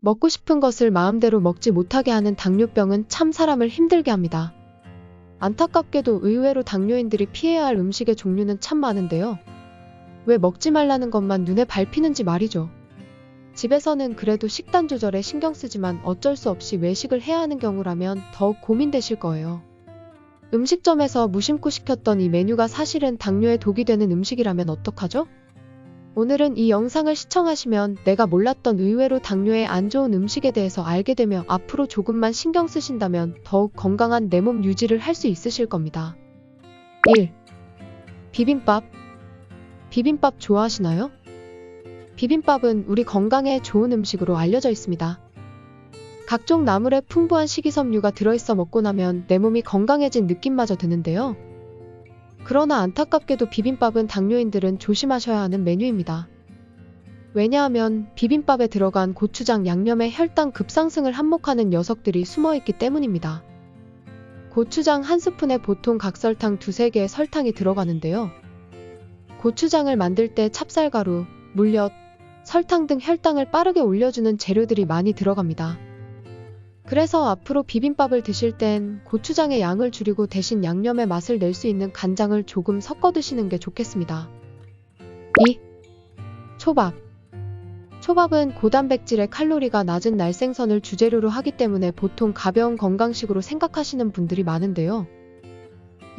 먹고 싶은 것을 마음대로 먹지 못하게 하는 당뇨병은 참 사람을 힘들게 합니다. 안타깝게도 의외로 당뇨인들이 피해야 할 음식의 종류는 참 많은데요. 왜 먹지 말라는 것만 눈에 밟히는지 말이죠. 집에서는 그래도 식단 조절에 신경 쓰지만 어쩔 수 없이 외식을 해야 하는 경우라면 더욱 고민되실 거예요. 음식점에서 무심코 시켰던 이 메뉴가 사실은 당뇨에 독이 되는 음식이라면 어떡하죠? 오늘은 이 영상을 시청하시면 내가 몰랐던 의외로 당뇨에 안 좋은 음식에 대해서 알게 되며 앞으로 조금만 신경 쓰신다면 더욱 건강한 내 몸 유지를 할 수 있으실 겁니다. 1. 비빔밥. 비빔밥 좋아하시나요? 비빔밥은 우리 건강에 좋은 음식으로 알려져 있습니다. 각종 나물에 풍부한 식이섬유가 들어있어 먹고 나면 내 몸이 건강해진 느낌마저 드는데요. 그러나 안타깝게도 비빔밥은 당뇨인들은 조심하셔야 하는 메뉴입니다. 왜냐하면 비빔밥에 들어간 고추장 양념에 혈당 급상승을 한몫하는 녀석들이 숨어있기 때문입니다. 고추장 한 스푼에 보통 각설탕 2~3개의 설탕이 들어가는데요. 고추장을 만들 때 찹쌀가루, 물엿, 설탕 등 혈당을 빠르게 올려주는 재료들이 많이 들어갑니다. 그래서 앞으로 비빔밥을 드실 땐 고추장의 양을 줄이고 대신 양념의 맛을 낼 수 있는 간장을 조금 섞어 드시는 게 좋겠습니다. 2. 초밥. 초밥은 고단백질의 칼로리가 낮은 날생선을 주재료로 하기 때문에 보통 가벼운 건강식으로 생각하시는 분들이 많은데요.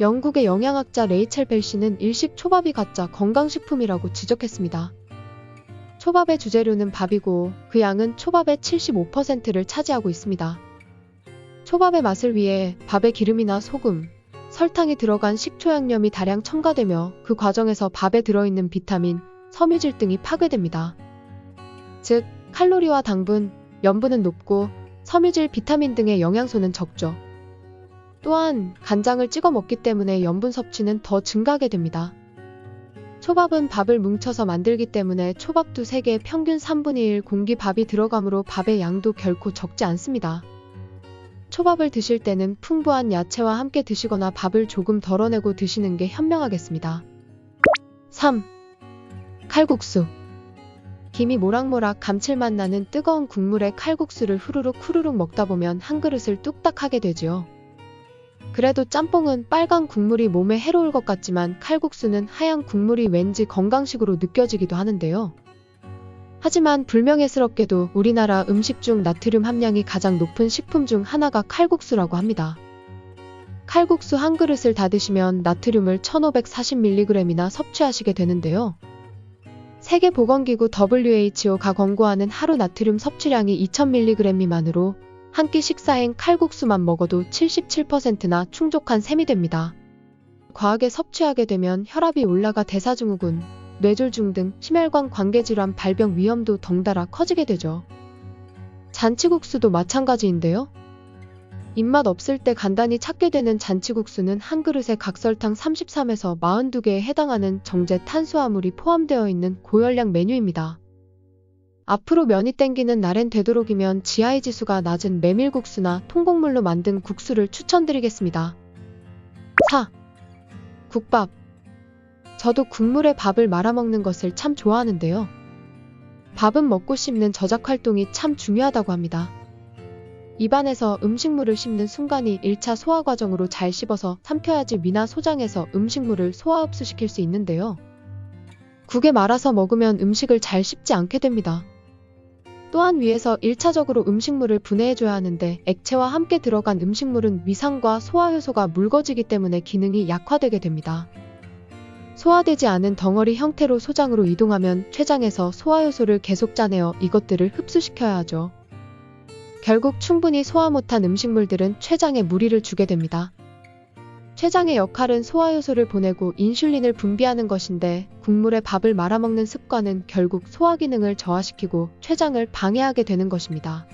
영국의 영양학자 레이첼 벨씨는 일식 초밥이 가짜 건강식품이라고 지적했습니다. 초밥의 주재료는 밥이고 그 양은 초밥의 75%를 차지하고 있습니다. 초밥의 맛을 위해 밥에 기름이나 소금, 설탕이 들어간 식초 양념이 다량 첨가되며 그 과정에서 밥에 들어있는 비타민, 섬유질 등이 파괴됩니다. 즉, 칼로리와 당분, 염분은 높고 섬유질, 비타민 등의 영양소는 적죠. 또한 간장을 찍어 먹기 때문에 염분 섭취는 더 증가하게 됩니다. 초밥은 밥을 뭉쳐서 만들기 때문에 초밥 2~3개에 평균 1/3 공기밥이 들어가므로 밥의 양도 결코 적지 않습니다. 초밥을 드실 때는 풍부한 야채와 함께 드시거나 밥을 조금 덜어내고 드시는 게 현명하겠습니다. 3. 칼국수. 김이 모락모락 감칠맛 나는 뜨거운 국물에 칼국수를 후루룩 먹다 보면 한 그릇을 뚝딱 하게 되지요. 그래도 짬뽕은 빨간 국물이 몸에 해로울 것 같지만 칼국수는 하얀 국물이 왠지 건강식으로 느껴지기도 하는데요. 하지만 불명예스럽게도 우리나라 음식 중 나트륨 함량이 가장 높은 식품 중 하나가 칼국수라고 합니다. 칼국수 한 그릇을 다 드시면 나트륨을 1540mg이나 섭취하시게 되는데요. 세계보건기구 WHO가 권고하는 하루 나트륨 섭취량이 2000mg 미만으로 한 끼 식사행 칼국수만 먹어도 77%나 충족한 셈이 됩니다. 과하게 섭취하게 되면 혈압이 올라가 대사증후군, 뇌졸중 등 심혈관 관계질환 발병 위험도 덩달아 커지게 되죠. 잔치국수도 마찬가지인데요. 입맛 없을 때 간단히 찾게 되는 잔치국수는 한 그릇에 각설탕 33에서 42개에 해당하는 정제 탄수화물이 포함되어 있는 고열량 메뉴입니다. 앞으로 면이 땡기는 날엔 되도록이면 GI 지수가 낮은 메밀국수나 통곡물로 만든 국수를 추천드리겠습니다. 4. 국밥. 저도 국물에 밥을 말아먹는 것을 참 좋아하는데요. 밥은 먹고 씹는 저작 활동이 참 중요하다고 합니다. 입안에서 음식물을 씹는 순간이 1차 소화 과정으로 잘 씹어서 삼켜야지 위나 소장에서 음식물을 소화 흡수시킬 수 있는데요. 국에 말아서 먹으면 음식을 잘 씹지 않게 됩니다. 또한 위에서 1차적으로 음식물을 분해해줘야 하는데 액체와 함께 들어간 음식물은 위산과 소화효소가 묽어지기 때문에 기능이 약화되게 됩니다. 소화되지 않은 덩어리 형태로 소장으로 이동하면 췌장에서 소화효소를 계속 짜내어 이것들을 흡수시켜야 하죠. 결국 충분히 소화 못한 음식물들은 췌장에 무리를 주게 됩니다. 췌장의 역할은 소화효소를 보내고 인슐린을 분비하는 것인데 국물에 밥을 말아먹는 습관은 결국 소화 기능을 저하시키고 췌장을 방해하게 되는 것입니다.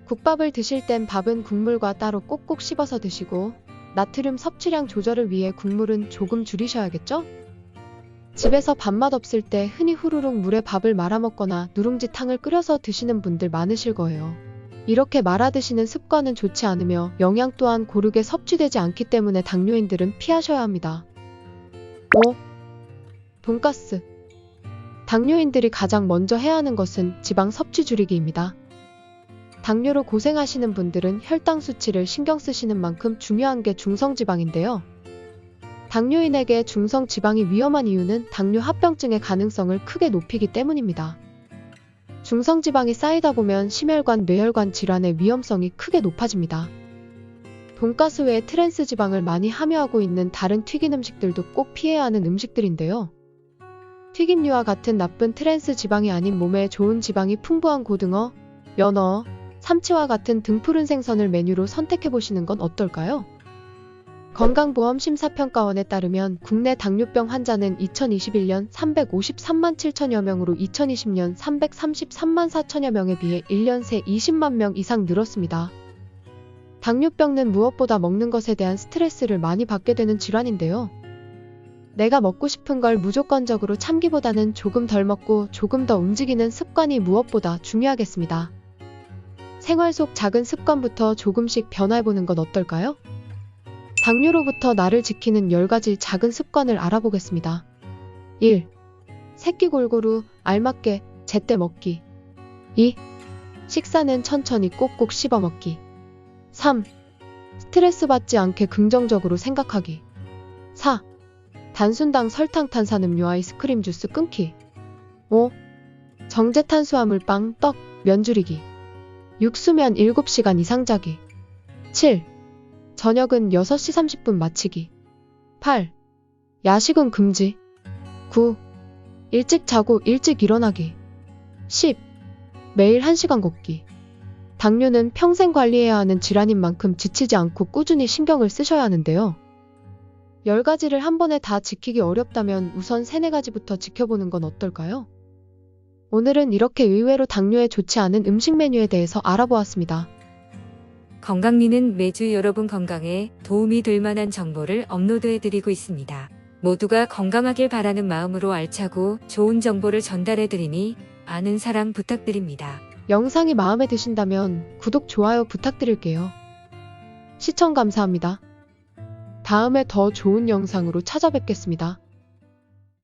국밥을 드실 땐 밥은 국물과 따로 꼭꼭 씹어서 드시고 나트륨 섭취량 조절을 위해 국물은 조금 줄이셔야겠죠? 집에서 밥맛 없을 때 흔히 후루룩 물에 밥을 말아먹거나 누룽지탕을 끓여서 드시는 분들 많으실 거예요. 이렇게 말아 드시는 습관은 좋지 않으며 영양 또한 고르게 섭취되지 않기 때문에 당뇨인들은 피하셔야 합니다. 5. 돈가스. 당뇨인들이 가장 먼저 해야 하는 것은 지방 섭취 줄이기입니다. 당뇨로 고생하시는 분들은 혈당 수치를 신경 쓰시는 만큼 중요한 게 중성지방인데요. 당뇨인에게 중성지방이 위험한 이유는 당뇨 합병증의 가능성을 크게 높이기 때문입니다. 중성지방이 쌓이다 보면 심혈관, 뇌혈관 질환의 위험성이 크게 높아집니다. 돈가스 외에 트랜스 지방을 많이 함유하고 있는 다른 튀긴 음식들도 꼭 피해야 하는 음식들인데요. 튀김류와 같은 나쁜 트랜스 지방이 아닌 몸에 좋은 지방이 풍부한 고등어, 연어, 삼치와 같은 등푸른 생선을 메뉴로 선택해보시는 건 어떨까요? 건강보험심사평가원에 따르면 국내 당뇨병 환자는 2021년 353만 7천여 명으로 2020년 333만 4천여 명에 비해 1년 새 20만 명 이상 늘었습니다. 당뇨병은 무엇보다 먹는 것에 대한 스트레스를 많이 받게 되는 질환인데요. 내가 먹고 싶은 걸 무조건적으로 참기보다는 조금 덜 먹고 조금 더 움직이는 습관이 무엇보다 중요하겠습니다. 생활 속 작은 습관부터 조금씩 변화해보는 건 어떨까요? 당뇨로부터 나를 지키는 10가지 작은 습관을 알아보겠습니다. 1. 새끼 골고루, 알맞게, 제때 먹기. 2. 식사는 천천히 꼭꼭 씹어 먹기. 3. 스트레스 받지 않게 긍정적으로 생각하기. 4. 단순당 설탕 탄산음료 아이스크림 주스 끊기. 5. 정제탄수화물 빵, 떡, 면 줄이기. 6. 수면 7시간 이상 자기. 7. 저녁은 6시 30분 마치기. 8. 야식은 금지. 9. 일찍 자고 일찍 일어나기. 10. 매일 1시간 걷기. 당뇨는 평생 관리해야 하는 질환인 만큼 지치지 않고 꾸준히 신경을 쓰셔야 하는데요. 10가지를 한 번에 다 지키기 어렵다면 우선 3, 4가지부터 지켜보는 건 어떨까요? 오늘은 이렇게 의외로 당뇨에 좋지 않은 음식 메뉴에 대해서 알아보았습니다. 건강미는 매주 여러분 건강에 도움이 될 만한 정보를 업로드해드리고 있습니다. 모두가 건강하길 바라는 마음으로 알차고 좋은 정보를 전달해드리니 많은 사랑 부탁드립니다. 영상이 마음에 드신다면 구독, 좋아요 부탁드릴게요. 시청 감사합니다. 다음에 더 좋은 영상으로 찾아뵙겠습니다.